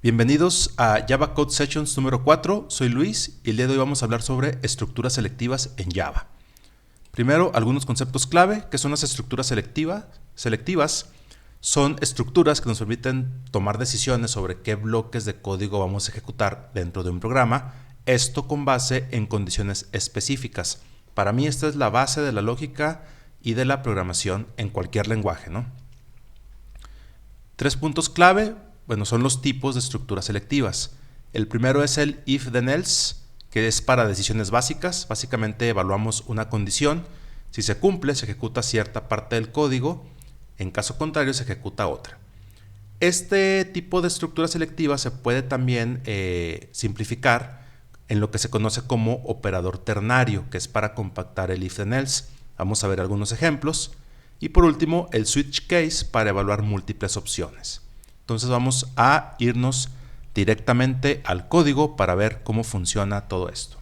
Bienvenidos a Java Code Sessions número 4, soy Luis y el día de hoy vamos a hablar sobre estructuras selectivas en Java. Primero, algunos conceptos clave. ¿Qué son las estructuras selectivas? Son estructuras que nos permiten tomar decisiones sobre qué bloques de código vamos a ejecutar dentro de un programa, esto con base en condiciones específicas. Para mí esta es la base de la lógica y de la programación en cualquier lenguaje, ¿no? 3 puntos clave. Bueno, son los tipos de estructuras selectivas. El primero es el if then else, que es para decisiones básicas. Básicamente evaluamos una condición. Si se cumple, se ejecuta cierta parte del código. En caso contrario, se ejecuta otra. Este tipo de estructura selectiva se puede también simplificar en lo que se conoce como operador ternario, que es para compactar el if then else. Vamos a ver algunos ejemplos. Y por último, el switch case para evaluar múltiples opciones. Entonces vamos a irnos directamente al código para ver cómo funciona todo esto.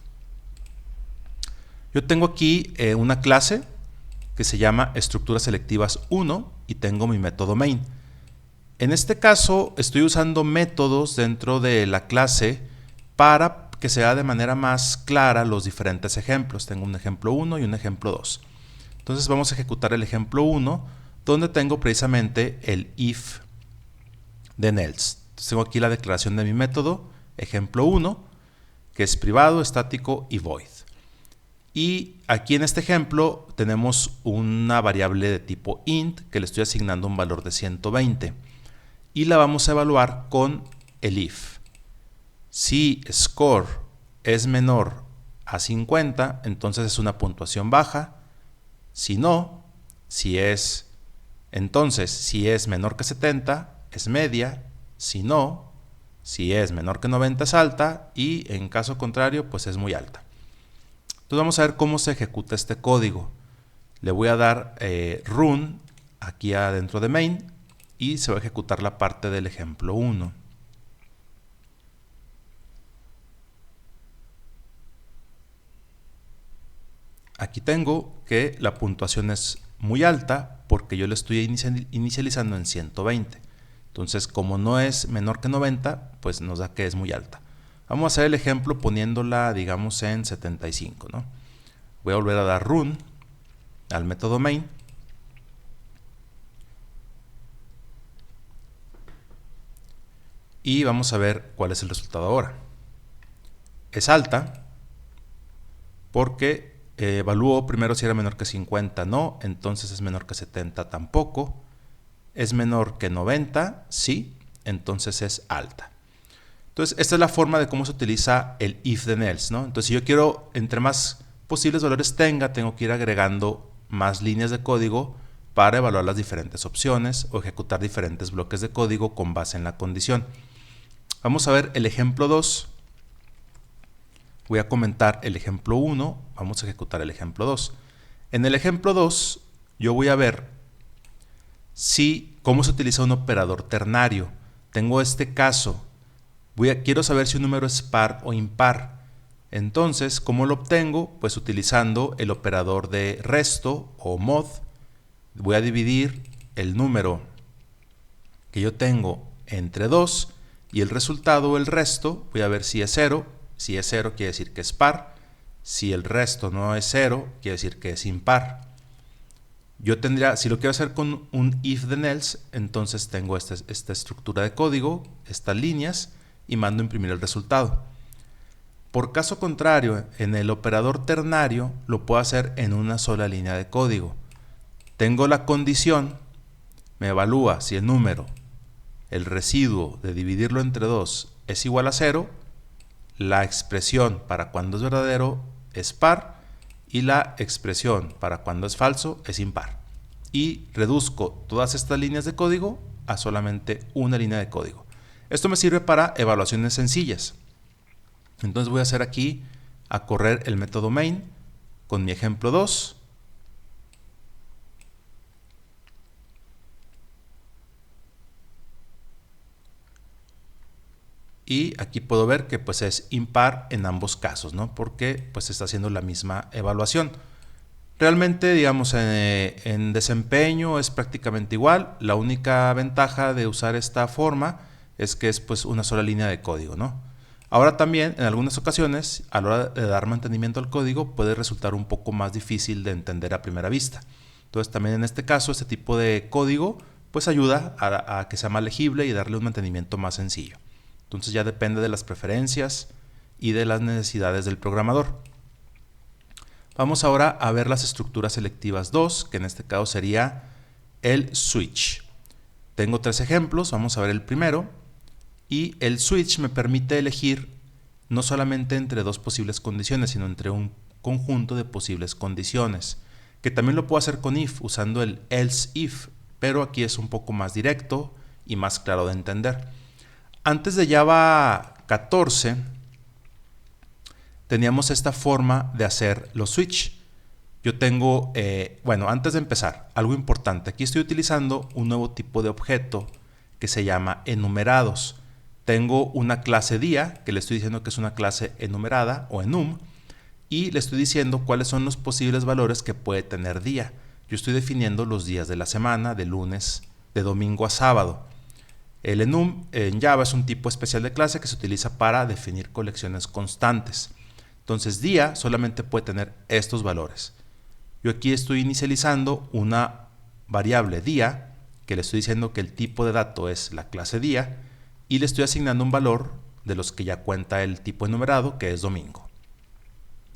Yo tengo aquí una clase que se llama estructuras selectivas 1 y tengo mi método main. En este caso estoy usando métodos dentro de la clase para que sea de manera más clara los diferentes ejemplos. Tengo un ejemplo 1 y un ejemplo 2. Entonces vamos a ejecutar el ejemplo 1 donde tengo precisamente el if then else. Entonces tengo aquí la declaración de mi método, ejemplo 1, que es privado, estático y void. Y aquí en este ejemplo tenemos una variable de tipo int que le estoy asignando un valor de 120 y la vamos a evaluar con el if. Si score es menor a 50, entonces es una puntuación baja. Si no, si es menor que 70, es media. Si no, si es menor que 90 es alta y en caso contrario pues es muy alta. Entonces vamos a ver cómo se ejecuta este código. Le voy a dar run aquí adentro de main y se va a ejecutar la parte del ejemplo 1. Aquí tengo que la puntuación es muy alta porque yo le estoy inicializando en 120. Entonces, como no es menor que 90, pues nos da que es muy alta. Vamos a hacer el ejemplo poniéndola, digamos, en 75, ¿no? Voy a volver a dar run al método main. Y vamos a ver cuál es el resultado ahora. Es alta porque evaluó primero si era menor que 50, no, entonces es menor que 70 tampoco. Es menor que 90, sí, entonces es alta. Entonces, esta es la forma de cómo se utiliza el if then else, ¿no? Entonces, si yo quiero, entre más posibles valores tengo que ir agregando más líneas de código para evaluar las diferentes opciones o ejecutar diferentes bloques de código con base en la condición. Vamos a ver el ejemplo 2. Voy a comentar el ejemplo 1, vamos a ejecutar el ejemplo 2. En el ejemplo 2, yo voy a ver cómo se utiliza un operador ternario. Tengo este caso. Quiero saber si un número es par o impar. Entonces, ¿cómo lo obtengo? Pues utilizando el operador de resto o mod. Voy a dividir el número que yo tengo entre 2 y el resultado o el resto, voy a ver si es 0. Si es 0 quiere decir que es par. Si el resto no es 0, quiere decir que es impar. Yo tendría, si lo quiero hacer con un if then else, entonces tengo esta estructura de código, estas líneas, y mando a imprimir el resultado. Por caso contrario, en el operador ternario lo puedo hacer en una sola línea de código. Tengo la condición, me evalúa si el número, el residuo de dividirlo entre 2 es igual a 0, la expresión para cuando es verdadero es par, y la expresión para cuando es falso es impar. Y reduzco todas estas líneas de código a solamente una línea de código. Esto me sirve para evaluaciones sencillas. Entonces voy a hacer aquí a correr el método main con mi ejemplo 2. Y aquí puedo ver que pues es impar en ambos casos, ¿no? Porque pues está haciendo la misma evaluación. Realmente, digamos, en desempeño es prácticamente igual. La única ventaja de usar esta forma es que es pues una sola línea de código, ¿no? Ahora también, en algunas ocasiones, a la hora de dar mantenimiento al código, puede resultar un poco más difícil de entender a primera vista. Entonces, también en este caso, este tipo de código, pues ayuda a que sea más legible y darle un mantenimiento más sencillo. Entonces, ya depende de las preferencias y de las necesidades del programador. Vamos ahora a ver las estructuras selectivas 2, que en este caso sería el switch. Tengo 3 ejemplos, vamos a ver el primero. Y el switch me permite elegir no solamente entre dos posibles condiciones, sino entre un conjunto de posibles condiciones, que también lo puedo hacer con if, usando el else if, pero aquí es un poco más directo y más claro de entender. Antes de Java 14, teníamos esta forma de hacer los switch. Yo tengo, bueno, antes de empezar, algo importante. Aquí estoy utilizando un nuevo tipo de objeto que se llama enumerados. Tengo una clase dia, que le estoy diciendo que es una clase enumerada o enum, y le estoy diciendo cuáles son los posibles valores que puede tener dia. Yo estoy definiendo los días de la semana, de lunes, de domingo a sábado. El enum en Java es un tipo especial de clase que se utiliza para definir colecciones constantes. Entonces, dia solamente puede tener estos valores. Yo aquí estoy inicializando una variable dia, que le estoy diciendo que el tipo de dato es la clase dia, y le estoy asignando un valor de los que ya cuenta el tipo enumerado, que es domingo.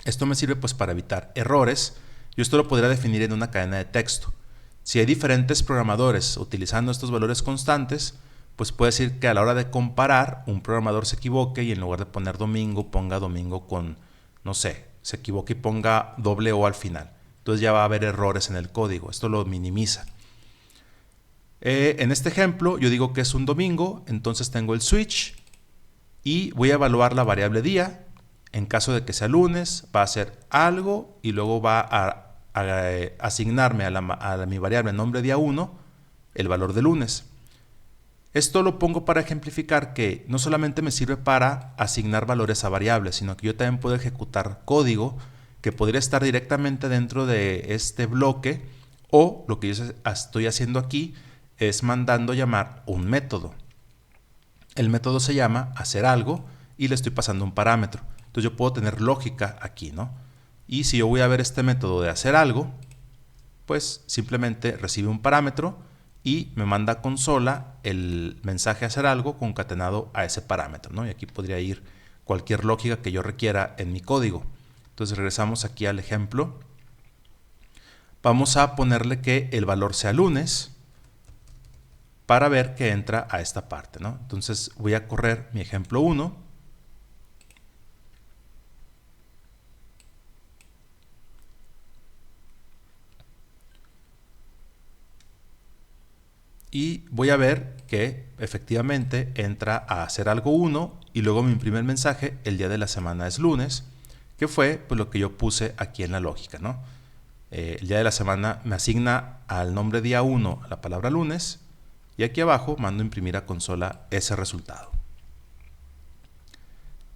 Esto me sirve pues para evitar errores. Yo esto lo podría definir en una cadena de texto. Si hay diferentes programadores utilizando estos valores constantes, pues puede decir que a la hora de comparar, un programador se equivoque y en lugar de poner domingo, ponga domingo con, no sé, se equivoque y ponga doble O al final. Entonces ya va a haber errores en el código. Esto lo minimiza. En este ejemplo yo digo que es un domingo, entonces tengo el switch y voy a evaluar la variable día. En caso de que sea lunes, va a hacer algo y luego va a asignarme a mi variable nombre día 1 el valor de lunes. Esto lo pongo para ejemplificar que no solamente me sirve para asignar valores a variables, sino que yo también puedo ejecutar código que podría estar directamente dentro de este bloque, o lo que yo estoy haciendo aquí es mandando llamar un método. El método se llama hacer algo y le estoy pasando un parámetro. Entonces yo puedo tener lógica aquí, ¿no? Y si yo voy a ver este método de hacer algo, pues simplemente recibe un parámetro y me manda a consola el mensaje hacer algo concatenado a ese parámetro, ¿no? Y aquí podría ir cualquier lógica que yo requiera en mi código. Entonces regresamos aquí al ejemplo. Vamos a ponerle que el valor sea lunes para ver que entra a esta parte, ¿no? Entonces voy a correr mi ejemplo 1. Y voy a ver que efectivamente entra a hacer algo 1 y luego mi primer mensaje, el día de la semana es lunes, que fue pues, lo que yo puse aquí en la lógica, ¿no? El día de la semana me asigna al nombre día 1 la palabra lunes y aquí abajo mando imprimir a consola ese resultado.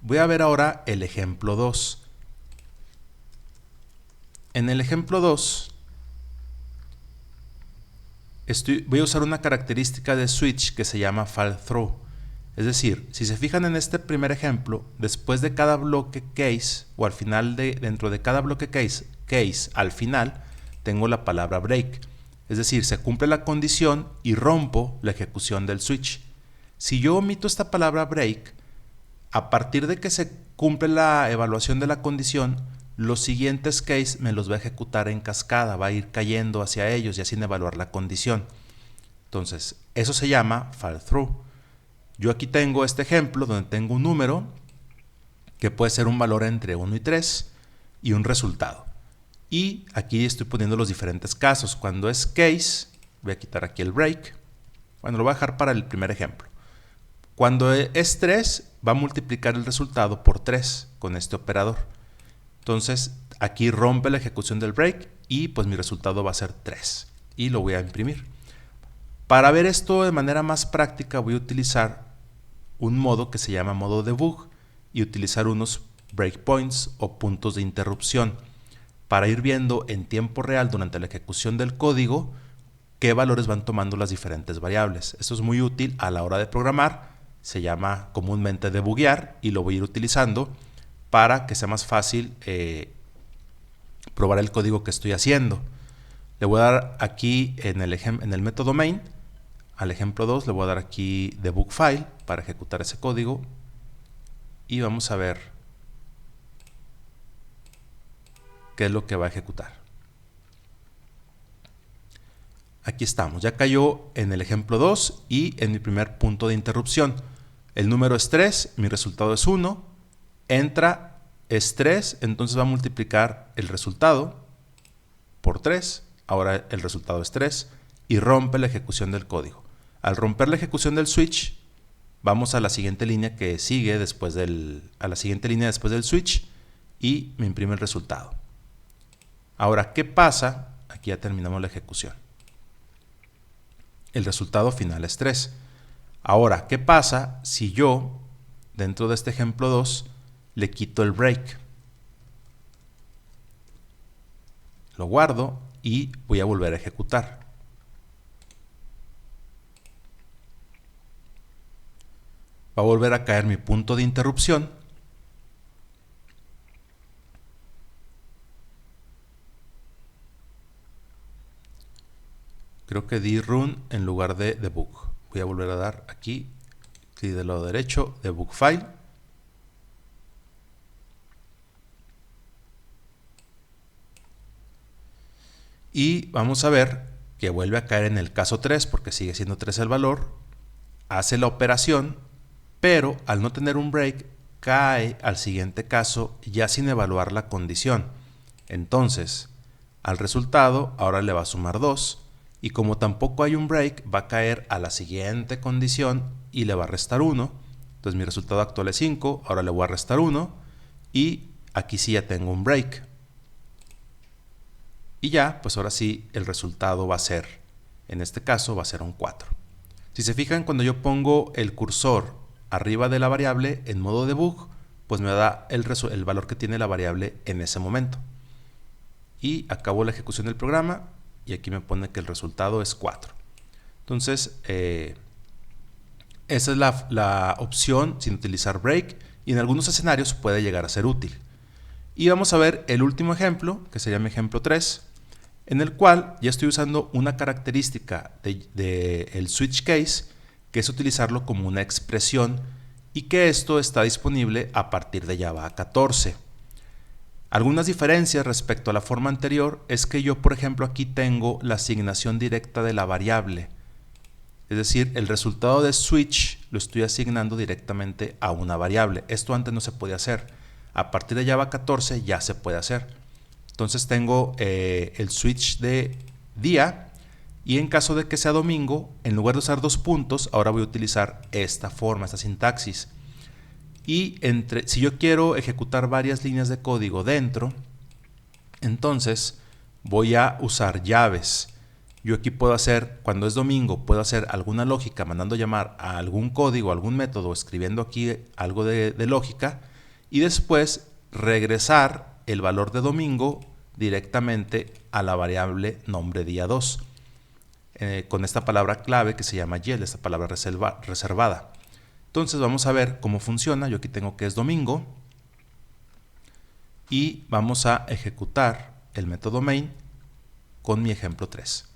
Voy a ver ahora el ejemplo 2. En el ejemplo 2 voy a usar una característica de switch que se llama fall through. Es decir, si se fijan en este primer ejemplo, después de cada bloque case o al final dentro de cada bloque case al final tengo la palabra break. Es decir, se cumple la condición y rompo la ejecución del switch. Si yo omito esta palabra break, a partir de que se cumple la evaluación de la condición, los siguientes case me los va a ejecutar en cascada, va a ir cayendo hacia ellos y así evaluar la condición. Entonces, eso se llama fall through. Yo aquí tengo este ejemplo donde tengo un número que puede ser un valor entre 1 y 3 y un resultado. Y aquí estoy poniendo los diferentes casos. Cuando es case, voy a quitar aquí el break. Bueno, lo voy a dejar para el primer ejemplo. Cuando es 3, va a multiplicar el resultado por 3 con este operador. Entonces, aquí rompe la ejecución del break y pues mi resultado va a ser 3. Y lo voy a imprimir. Para ver esto de manera más práctica, voy a utilizar un modo que se llama modo debug y utilizar unos breakpoints o puntos de interrupción para ir viendo en tiempo real durante la ejecución del código qué valores van tomando las diferentes variables. Esto es muy útil a la hora de programar se llama comúnmente debuguear y lo voy a ir utilizando para que sea más fácil probar el código que estoy haciendo. Le voy a dar aquí en el método main, al ejemplo 2, le voy a dar aquí debug file para ejecutar ese código y vamos a ver qué es lo que va a ejecutar. Aquí estamos, ya cayó en el ejemplo 2 y en mi primer punto de interrupción. El número es 3, mi resultado es 1, entra es 3, entonces va a multiplicar el resultado por 3, ahora el resultado es 3 y rompe la ejecución del código. Al romper la ejecución del switch, vamos a la siguiente línea que sigue después del switch y me imprime el resultado. Ahora, ¿qué pasa? Aquí ya terminamos la ejecución. El resultado final es 3. Ahora, ¿qué pasa si yo, dentro de este ejemplo 2, le quito el break? Lo guardo y voy a volver a ejecutar. Va a volver a caer mi punto de interrupción. Creo que di run en lugar de debug. Voy a volver a dar aquí, clic del lado derecho, debug file. Y vamos a ver que vuelve a caer en el caso 3 porque sigue siendo 3 el valor. Hace la operación, pero al no tener un break, cae al siguiente caso ya sin evaluar la condición. Entonces, al resultado ahora le va a sumar 2. Y como tampoco hay un break, va a caer a la siguiente condición y le va a restar 1. Entonces mi resultado actual es 5, ahora le voy a restar 1 y aquí sí ya tengo un break. Y ya, pues ahora sí el resultado va a ser, en este caso va a ser un 4. Si se fijan, cuando yo pongo el cursor arriba de la variable en modo debug, pues me da el valor que tiene la variable en ese momento. Y acabo la ejecución del programa. Y aquí me pone que el resultado es 4. Entonces, esa es la opción sin utilizar break y en algunos escenarios puede llegar a ser útil. Y vamos a ver el último ejemplo, que sería mi ejemplo 3, en el cual ya estoy usando una característica del switch case, que es utilizarlo como una expresión y que esto está disponible a partir de Java 14. Algunas diferencias respecto a la forma anterior es que yo, por ejemplo, aquí tengo la asignación directa de la variable. Es decir, el resultado de switch lo estoy asignando directamente a una variable. Esto antes no se podía hacer. A partir de Java 14 ya se puede hacer. Entonces tengo el switch de día y en caso de que sea domingo, en lugar de usar 2 puntos, ahora voy a utilizar esta forma, esta sintaxis. Y si yo quiero ejecutar varias líneas de código dentro, entonces voy a usar llaves. Yo aquí puedo hacer, cuando es domingo, puedo hacer alguna lógica mandando llamar a algún código, algún método, escribiendo aquí algo de lógica y después regresar el valor de domingo directamente a la variable nombre día 2 con esta palabra clave que se llama YEL, esta palabra reservada. Entonces vamos a ver cómo funciona. Yo aquí tengo que es domingo y vamos a ejecutar el método main con mi ejemplo 3.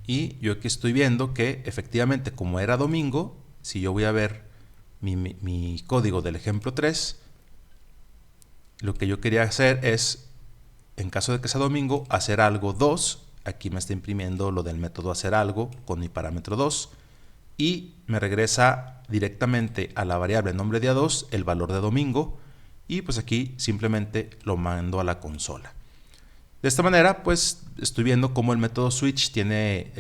Y yo aquí estoy viendo que efectivamente como era domingo, si yo voy a ver mi código del ejemplo 3, lo que yo quería hacer es, en caso de que sea domingo, hacer algo 2. Aquí me está imprimiendo lo del método hacer algo con mi parámetro 2 y me regresa directamente a la variable nombre día 2 el valor de domingo y pues aquí simplemente lo mando a la consola. De esta manera pues estoy viendo cómo el método switch tiene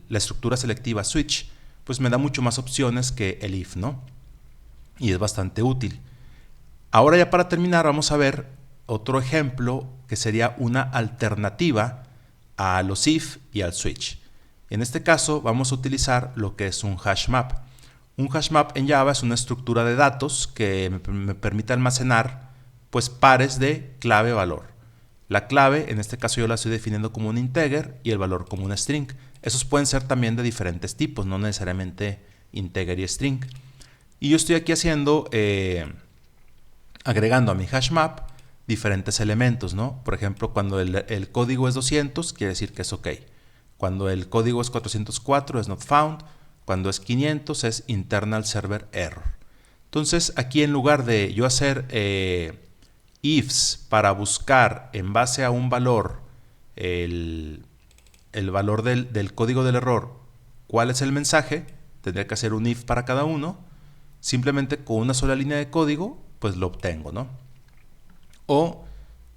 la estructura selectiva switch, pues me da mucho más opciones que el if, ¿no? Y es bastante útil. Ahora ya para terminar vamos a ver otro ejemplo que sería una alternativa a los if y al switch. En este caso vamos a utilizar lo que es un hash map. Un hash map en Java es una estructura de datos que me permite almacenar pues pares de clave-valor. La clave, en este caso yo la estoy definiendo como un integer y el valor como un string. Esos pueden ser también de diferentes tipos, no necesariamente integer y string. Y yo estoy aquí haciendo, agregando a mi hash map diferentes elementos, ¿no? Por ejemplo, cuando el código es 200, quiere decir que es OK. Cuando el código es 404, es not found. Cuando es 500, es internal server error. Entonces, aquí en lugar de yo hacer ifs para buscar en base a un valor, el valor del código del error, cuál es el mensaje, tendría que hacer un if para cada uno. Simplemente con una sola línea de código, pues lo obtengo, ¿no? O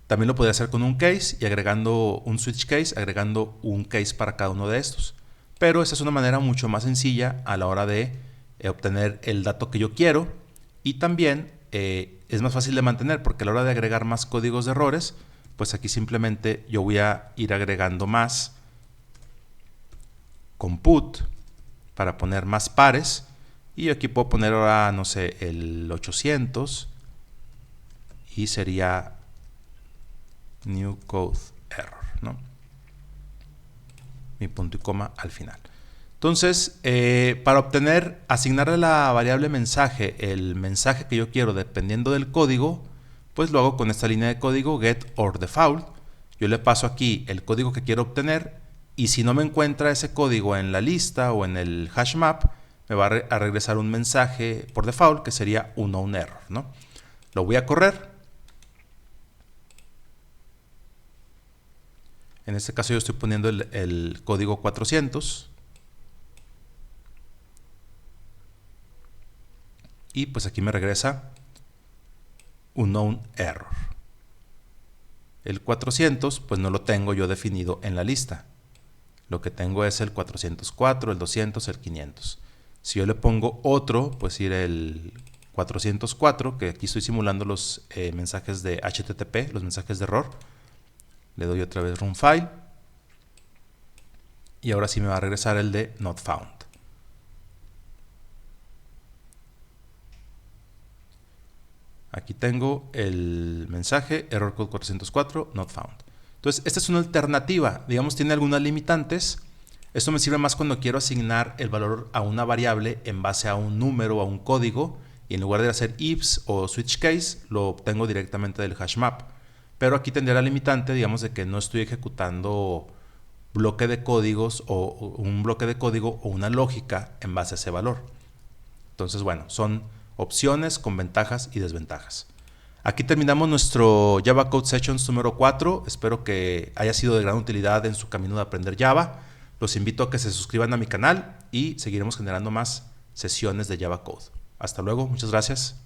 también lo podría hacer con un case y agregando un switch case, agregando un case para cada uno de estos. Pero esa es una manera mucho más sencilla a la hora de obtener el dato que yo quiero, y también es más fácil de mantener, porque a la hora de agregar más códigos de errores, pues aquí simplemente yo voy a ir agregando más comput para poner más pares, y aquí puedo poner ahora, no sé, el 800 y sería new code error, ¿no? Mi punto y coma al final. Entonces, para obtener, asignarle a la variable mensaje el mensaje que yo quiero dependiendo del código, pues lo hago con esta línea de código get or default. Yo le paso aquí el código que quiero obtener, y si no me encuentra ese código en la lista o en el hash map, me va a regresar un mensaje por default que sería unknown error, ¿no? Lo voy a correr. En este caso yo estoy poniendo el código 400. Y pues aquí me regresa unknown error. El 400 pues no lo tengo yo definido en la lista. Lo que tengo es el 404, el 200, el 500. Si yo le pongo otro, pues ir el 404, que aquí estoy simulando los mensajes de HTTP, los mensajes de error. Le doy otra vez run file. Y ahora sí me va a regresar el de not found. Aquí tengo el mensaje error code 404 not found. Entonces, esta es una alternativa. Digamos, tiene algunas limitantes. Esto me sirve más cuando quiero asignar el valor a una variable en base a un número o a un código, y en lugar de hacer ifs o switch case, lo obtengo directamente del hash map. Pero aquí tendría la limitante, digamos, de que no estoy ejecutando bloque de códigos o un bloque de código o una lógica en base a ese valor. Entonces, bueno, son opciones con ventajas y desventajas. Aquí terminamos nuestro Java Code Sessions número 4. Espero que haya sido de gran utilidad en su camino de aprender Java. Los invito a que se suscriban a mi canal y seguiremos generando más sesiones de Java Code. Hasta luego, muchas gracias.